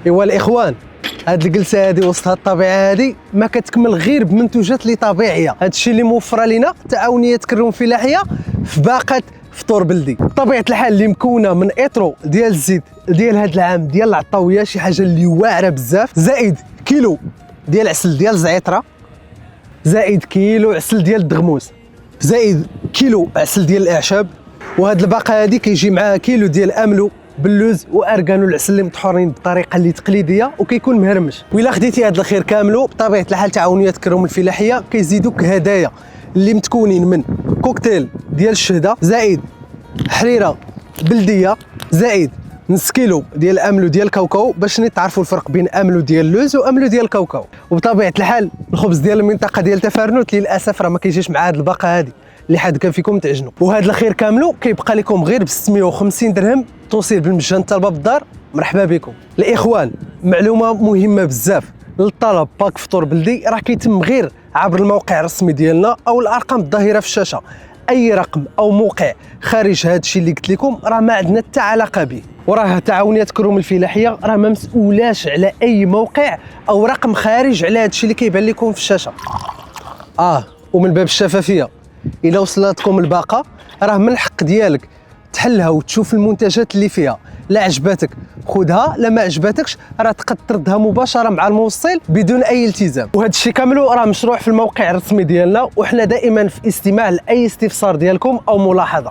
ايوا الاخوان، هاد الجلسه هادي وسط هاد الطبيعه هادي ما كتكمل غير بمنتوجات اللي طبيعيه. هادشي اللي موفره لنا تعاونيه كروم فلاحيه في باقه فطور بلدي بطبيعه الحال، اللي مكونه من اطرو ديال الزيت ديال هاد العام ديال العطاويه، شي حاجه اللي واعره بزاف، زائد كيلو ديال عسل ديال الزعتره، زائد كيلو عسل ديال الدغموس، زائد كيلو عسل ديال الاعشاب. وهاد الباقه هادي كيجي معاها كيلو ديال املو باللوز وارغانو العسل اللي مطحورين بطريقه اللي تقليديه وكيكون مهرمش. وإلا خديتي هاد الخير كاملو بطبيعه الحال تعاونيه كروم الفلاحيه كيزيدوك هدايا اللي متكونين من كوكتيل ديال الشهده، زائد حريره بلديه، زائد نص كيلو ديال املو ديال الكاوكاو باش تعرفوا الفرق بين املو ديال اللوز واملو ديال الكاوكاو. وبطبيعه الحال الخبز ديال المنطقه ديال تفارنوت للاسف راه ما كيجيش مع هاد الباقه هادي اللي حد كان فيكم تعجنوا. وهذا الخير كاملو كيبقى لكم غير ب 650 درهم، توصيل بالمجان حتى لباب الدار. مرحبا بكم الاخوان. معلومه مهمه بزاف، للطلب باك فطور بلدي راه كيتم غير عبر الموقع الرسمي ديالنا او الارقام الظاهره في الشاشه. اي رقم او موقع خارج هذا الشيء اللي قلت لكم راه ما عندنا حتى علاقه به. وراه تعاونيه كروم الفلاحيه راه ما مسؤولاش على اي موقع او رقم خارج على هذا الشيء اللي كيبان لكم في الشاشه. ومن باب الشفافيه، الا وصلتكم الباقه راه من الحق ديالك تحلها وتشوف المنتجات اللي فيها. لا عجباتك خذها، لا ما عجباتكش راه تقدر تردها مباشره مع الموصل بدون اي التزام. وهذا الشيء كامل راه مشروع في الموقع الرسمي ديالنا، وحنا دائما في استماع لاي استفسار ديالكم او ملاحظه.